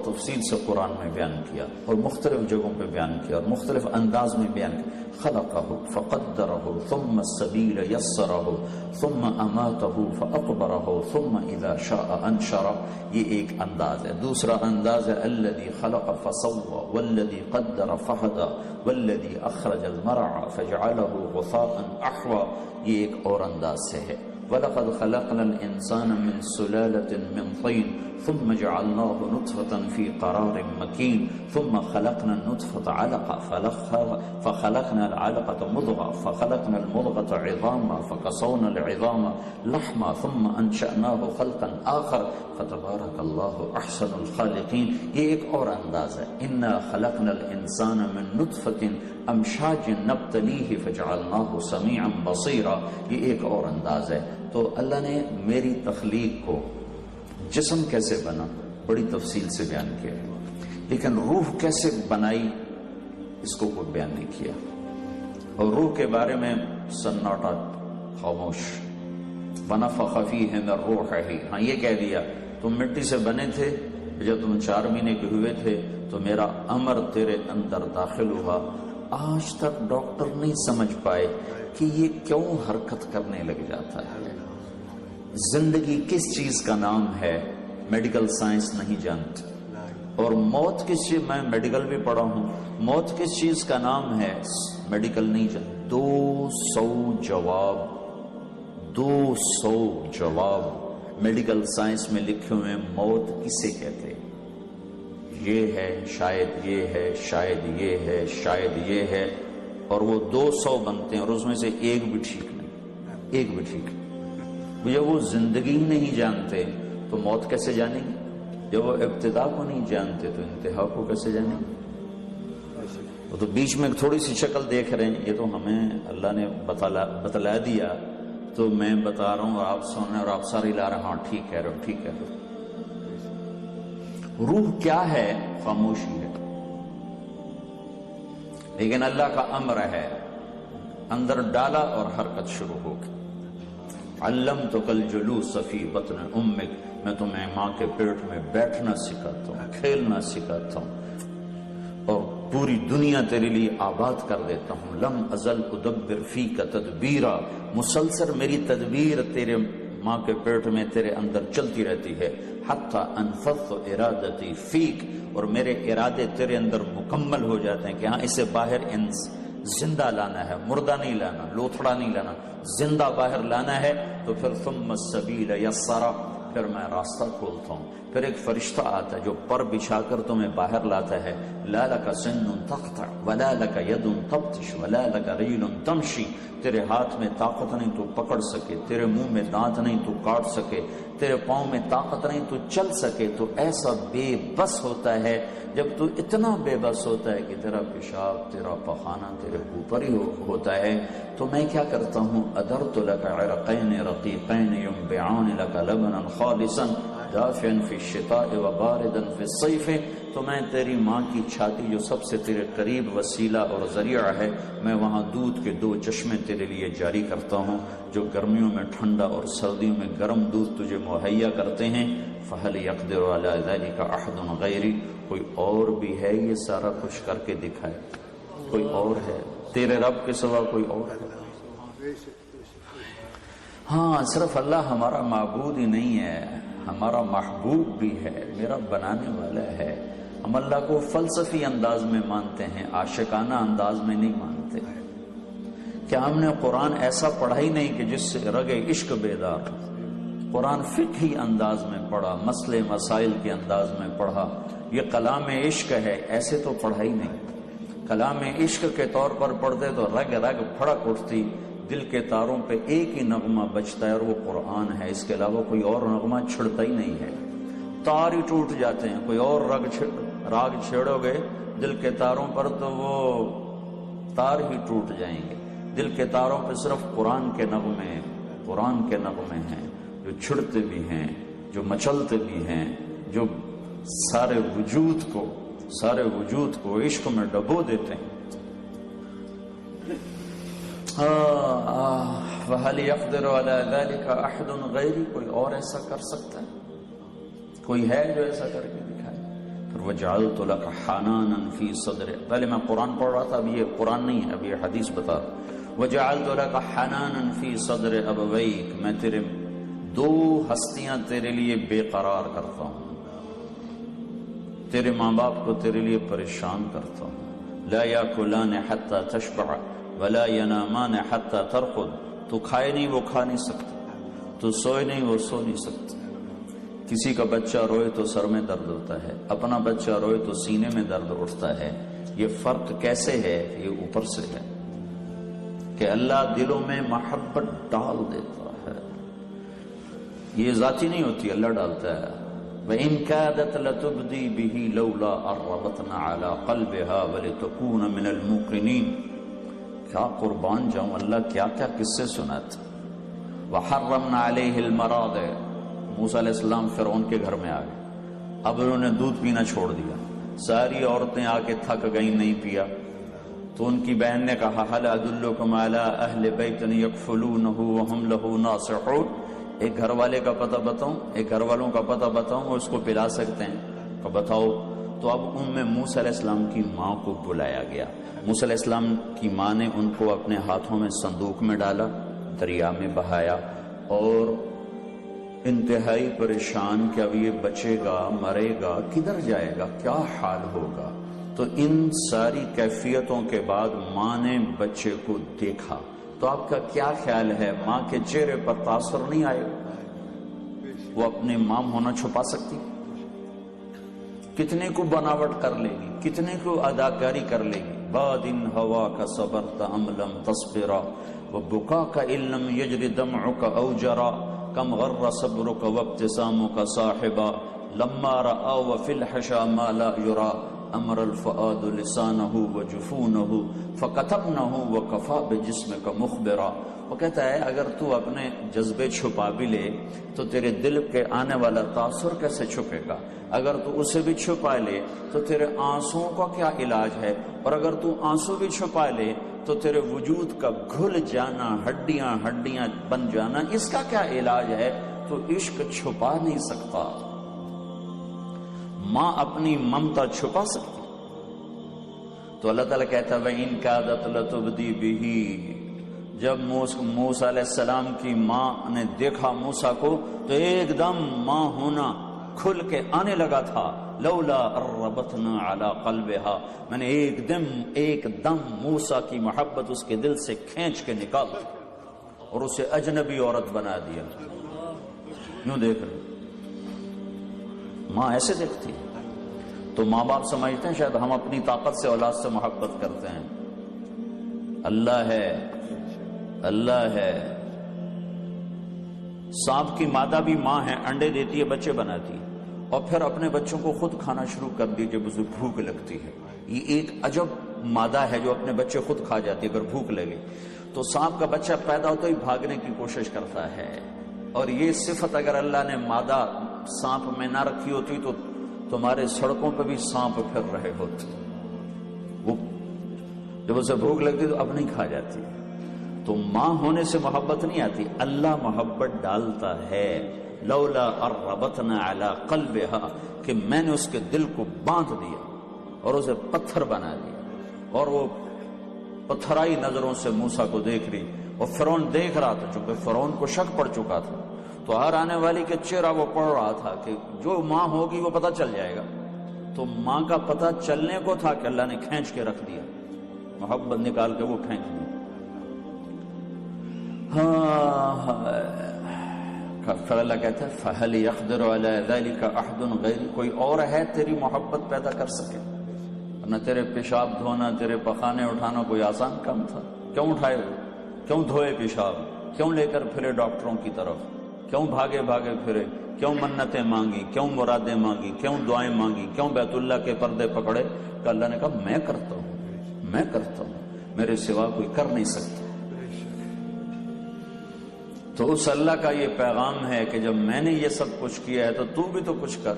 تفصیل سے قرآن میں بیان کیا اور مختلف جگہوں پہ بیان کیا اور مختلف انداز میں بیان کیا. خلقہ فقدرہ ثم السبیل یسرہ ثم اماتہ فاقبرہ ثم اذا شاء انشرہ. یہ ایک انداز ہے. دوسرا انداز ہے الذی خلق فسوى والذی قدر فہدى والذی اخرج المرعى فجعلہ غثاء احوى. یہ ایک اور انداز سے ہے. وَلَقَدْ خَلَقْنَا الْإِنسَانَ مِنْ سُلَالَةٍ مِنْ طِينٍ ثُمَّ جَعَلْنَاهُ نُطْفَةً فِي قَرَارٍ مَكِينٍ ثُمَّ خَلَقْنَا النُّطْفَةَ عَلَقَةً فَخَلَقْنَا الْعَلَقَةَ مُضْغَةً فَخَلَقْنَا الْمُضْغَةَ عِظَامًا فَكَسَوْنَا الْعِظَامَ لَحْمًا ثُمَّ أَنشَأْنَاهُ خَلْقًا آخَرَ فَتَبَارَكَ اللَّهُ أَحْسَنُ الْخَالِقِينَ. یہ ایک اور انداز ہے. إِنَّا خَلَقْنَا الْإِنسَانَ مِنْ نُطْفَةٍ أَمْشَاجٍ نَبْتَلِيهِ فَجَعَلْنَاهُ سَمِيعًا بَصِيرًا. یہ ایک اور انداز ہے. تو اللہ نے میری تخلیق کو جسم کیسے بنا بڑی تفصیل سے بیان کیا، لیکن روح کیسے بنائی اس کو کوئی بیان نہیں کیا. اور روح کے بارے میں سناٹا، خاموش. ونفخ فیہ من روحہ. ہاں یہ کہہ دیا تم مٹی سے بنے تھے، جب تم 4 مہینے کے ہوئے تھے تو میرا امر تیرے اندر داخل ہوا. آج تک ڈاکٹر نہیں سمجھ پائے کہ یہ کیوں حرکت کرنے لگ جاتا ہے. زندگی کس چیز کا نام ہے میڈیکل سائنس نہیں جانتی، اور موت کس چیز، میں میڈیکل بھی پڑھا ہوں، موت کس چیز کا نام ہے میڈیکل نہیں جانتی. 200 جواب میڈیکل سائنس میں لکھے ہوئے. موت کسے کہتے ہیں؟ یہ ہے، شاید یہ ہے، شاید یہ ہے، شاید یہ ہے، اور وہ 200 بنتے ہیں اور اس میں سے ایک بھی ٹھیک نہیں، ایک بھی ٹھیک نہیں. جب وہ زندگی نہیں جانتے تو موت کیسے جانیں گے؟ جب وہ ابتدا کو نہیں جانتے تو انتہا کو کیسے جانیں گے؟ وہ تو بیچ میں تھوڑی سی شکل دیکھ رہے ہیں. یہ تو ہمیں اللہ نے بتلا دیا تو میں بتا رہا ہوں اور آپ سن رہے ہیں اور آپ سارے لا رہے ہیں. ہاں ٹھیک کہہ رہے ہو، ٹھیک کہہ رہے ہو. روح کیا ہے؟ خاموشی ہے. لیکن اللہ کا امر ہے، اندر ڈالا اور حرکت شروع ہو گئی. علمتک الجلوس فی بطن امک. میں تمہیں ماں کے پیٹ میں بیٹھنا سکھاتا ہوں، کھیلنا سکھاتا ہوں اور پوری دنیا تیرے لیے آباد کر دیتا ہوں. لم ازل ادبر فیک تدبیرا. مسلسل میری تدبیر تیرے ماں کے پیٹ میں تیرے اندر چلتی رہتی ہے. حتی انفذت ارادتی فیک. اور میرے ارادے تیرے اندر مکمل ہو جاتے ہیں کہ ہاں اسے باہر زندہ لانا ہے، مردہ نہیں لانا، لوتھڑا نہیں لانا، زندہ باہر لانا ہے. تو پھر ثم السبیل یسرا. پھر میں راستہ کھولتا ہوں. پھر ایک فرشتہ آتا ہے جو پر بچھا کر تمہیں باہر لاتا ہے. لا لک سن تقطع ولا لک ید تبطش ولا لک رجل تمشی. تیرے ہاتھ میں طاقت نہیں تو پکڑ سکے، تیرے منہ میں دانت نہیں تو کاٹ سکے، تیرے پاؤں میں طاقت نہیں تو چل سکے. تو ایسا بے بس ہوتا ہے جب تو اتنا بے بس ہوتا ہے کہ تیرا پیشاب، تیرا پخانہ تیرے اوپر ہی ہوتا ہے. تو میں کیا کرتا ہوں؟ ادرت لک عرقین رقیقین ینبعان لک لبنا خالصا دافعا فی الشتاء وباردا فی الصیف. تو میں تیری ماں کی چھاتی جو سب سے تیرے قریب وسیلہ اور ذریعہ ہے، میں وہاں دودھ کے 2 چشمے تیرے لیے جاری کرتا ہوں جو گرمیوں میں ٹھنڈا اور سردیوں میں گرم دودھ تجھے مہیا کرتے ہیں. فہل یقدر علی ذلک احد غیری. کوئی اور بھی ہے یہ سارا کچھ کر کے دکھائے؟ کوئی اور ہے تیرے رب کے سوا؟ کوئی اور ہے؟ ہاں صرف اللہ ہمارا معبود ہی نہیں ہے، ہمارا محبوب بھی ہے، میرا بنانے والا ہے. ہم اللہ کو فلسفی انداز میں مانتے ہیں، عاشقانہ انداز میں نہیں مانتے. کیا ہم نے قرآن ایسا پڑھا ہی نہیں کہ جس سے رگ عشق بیدار؟ قرآن فقہی انداز میں پڑھا، مسئلے مسائل کے انداز میں پڑھا. یہ کلام عشق ہے، ایسے تو پڑھا ہی نہیں. کلام عشق کے طور پر پڑھتے تو رگ رگ پھڑک اٹھتی، دل کے تاروں پہ ایک ہی نغمہ بجتا ہے اور وہ قرآن ہے. اس کے علاوہ کوئی اور نغمہ چھڑتا ہی نہیں ہے. تار ہی ٹوٹ جاتے ہیں. کوئی اور راگ چھیڑو گے دل کے تاروں پر تو وہ تار ہی ٹوٹ جائیں گے. دل کے تاروں پہ صرف قرآن کے نغمے، قرآن کے نغمے ہیں جو چھڑتے بھی ہیں، جو مچلتے بھی ہیں، جو سارے وجود کو عشق میں ڈبو دیتے ہیں. وَهَلْ يَقْدِرُ عَلَى ذَلِكَ أَحَدٌ غَيْرِي. کوئی اور ایسا کر سکتا ہے؟ کوئی ہے جو ایسا کر کے دکھائے؟ پھر وجعلت لك حنانا في صدر، پہلے میں قرآن پڑھ رہا تھا، اب یہ قرآن نہیں ہے، اب یہ حدیث بتا رہا، وجعلت لك حنانا في صدر ابويك، میں تیرے دو ہستیاں تیرے لیے بے قرار کرتا ہوں، تیرے ماں باپ کو تیرے لیے پریشان کرتا ہوں، لا یاکلان حتی تشبع ولا ینامان حتی ترقد، تو کھائے نہیں وہ کھا نہیں سکتا، تو سوئے نہیں وہ سو نہیں سکتا، کسی کا بچہ روئے تو سر میں درد ہوتا ہے، اپنا بچہ روئے تو سینے میں درد اٹھتا ہے، یہ فرق کیسے ہے؟ یہ اوپر سے ہے کہ اللہ دلوں میں محبت ڈال دیتا ہے، یہ ذاتی نہیں ہوتی، اللہ ڈالتا ہے۔ وَإِن كَادَتْ لَتُبْدِي بِهِ لَوْلَا أَرَّبَتْنَا عَلَىٰ قَلْبِهَا وَلِتَكُونَ مِنَ الْمُوقِنِينَ، کیا قربان جاؤں، اللہ کیا کیا قصے سناتے۔ وَحَرَّمْنَا عَلَيْهِ الْمَرَاضِعَ، موسیٰ علیہ السلام فرعون کے گھر میں آ گئے، اب انہوں نے دودھ پینا چھوڑ دیا، ساری عورتیں آ کے تھک گئیں، نہیں پیا، تو ان کی بہن نے کہا هل أدلكم على أهل بيت يكفلونه وهم له ناصحون، ایک گھر والے کا پتہ بتاؤں، ایک گھر والوں کا پتہ بتاؤں وہ اس کو پلا سکتے ہیں، تو بتاؤ۔ تو اب موسیٰ علیہ السلام کی ماں کو بلایا گیا، موسیٰ علیہ السلام کی ماں نے ان کو اپنے ہاتھوں میں صندوق میں ڈالا، دریا میں بہایا، اور انتہائی پریشان کہ اب یہ بچے گا، مرے گا، کدھر جائے گا، کیا حال ہوگا۔ تو ان ساری کیفیتوں کے بعد ماں نے بچے کو دیکھا، تو آپ کا کیا خیال ہے، ماں کے چہرے پر تاثر نہیں آئے؟ وہ اپنے ماں ہونا چھپا سکتی؟ کتنے کو بناوٹ کر لے گی، کتنے کو اداکاری کر لے گی۔ باد ان ہوا کا صبرت ام لم تصبرا وبکاک ان لم یجر دمعک او جرا کم غر صبرک وابتسامک صاحبا لما رآ فی الحشا ما لا یرا امر الفؤاد لسانہ وجفونہ فکتبنہ وکفا بجسمک مخبرا۔ وہ کہتا ہے اگر تو اپنے جذبے چھپا بھی لے تو تیرے دل کے آنے والا تاثر کیسے چھپے گا، اگر تو اسے بھی چھپا لے تو تیرے آنسوؤں کا کیا علاج ہے، اور اگر تو آنسو بھی چھپا لے تو تیرے وجود کا گھل جانا، ہڈیاں ہڈیاں بن جانا، اس کا کیا علاج ہے؟ تو عشق چھپا نہیں سکتا، ماں اپنی ممتا چھپا سکتی۔ تو اللہ تعالیٰ کہتا ہے وَإِن كَادَتْ لَتُبْدِي بِهِ، جب موسیٰ علیہ السلام کی ماں نے دیکھا موسیٰ کو تو ایک دم ماں ہونا کھل کے آنے لگا تھا، لولا اربتنا علی قلبها، میں نے ایک دم موسیٰ کی محبت اس کے دل سے کھینچ کے نکال دی اور اسے اجنبی عورت بنا دیا۔ یوں دیکھ رہے ماں ایسے دیکھتی ہے۔ تو ماں باپ سمجھتے ہیں شاید ہم اپنی طاقت سے اولاد سے محبت کرتے ہیں، اللہ ہے، اللہ ہے۔ سانپ کی مادہ بھی ماں ہے، انڈے دیتی ہے، بچے بناتی ہے، اور پھر اپنے بچوں کو خود کھانا شروع کر دی جب اسے بھوک لگتی ہے۔ یہ ایک عجب مادہ ہے جو اپنے بچے خود کھا جاتی ہے اگر بھوک لگے۔ تو سانپ کا بچہ پیدا ہوتا ہی بھاگنے کی کوشش کرتا ہے، اور یہ صفت اگر اللہ نے مادہ سانپ میں نہ رکھی ہوتی تو تمہارے سڑکوں پہ بھی سانپ پھر رہے ہوتے، وہ جب اسے بھوک لگتی تو اب نہیں کھا جاتی۔ تو ماں ہونے سے محبت نہیں آتی، اللہ محبت ڈالتا ہے۔ لولا اربتنا علی قلبها، کہ میں نے اس کے دل کو باندھ دیا اور اسے پتھر بنا دیا، اور وہ پتھرائی نظروں سے موسیٰ کو دیکھ رہی، اور فرعون دیکھ رہا تھا، چونکہ فرعون کو شک پڑ چکا تھا، تو ہر آنے والی کے چہرہ وہ پڑھ رہا تھا کہ جو ماں ہوگی وہ پتہ چل جائے گا۔ تو ماں کا پتہ چلنے کو تھا کہ اللہ نے کھینچ کے رکھ دیا، محبت نکال کے وہ کھینچ دی۔ پھر اللہ کہتا ہے فَهَلْ يَقْدِرُ عَلَى ذَلِكَ أَحَدٌ غَيْرِي، کوئی اور ہے تیری محبت پیدا کر سکے؟ ورنہ تیرے پیشاب دھونا، تیرے پخانے اٹھانا کوئی آسان کام تھا؟ کیوں اٹھائے، کیوں دھوئے پیشاب، کیوں لے کر پھرے ڈاکٹروں کی طرف، کیوں بھاگے پھرے، کیوں منتیں مانگی، کیوں مرادیں مانگی، کیوں دعائیں مانگی، کیوں بیت اللہ کے پردے پکڑے؟ کہ اللہ نے کہا میں کرتا ہوں، میرے سوا کوئی کر نہیں سکتا۔ تو اس اللہ کا یہ پیغام ہے کہ جب میں نے یہ سب کچھ کیا ہے تو تو بھی تو کچھ کر۔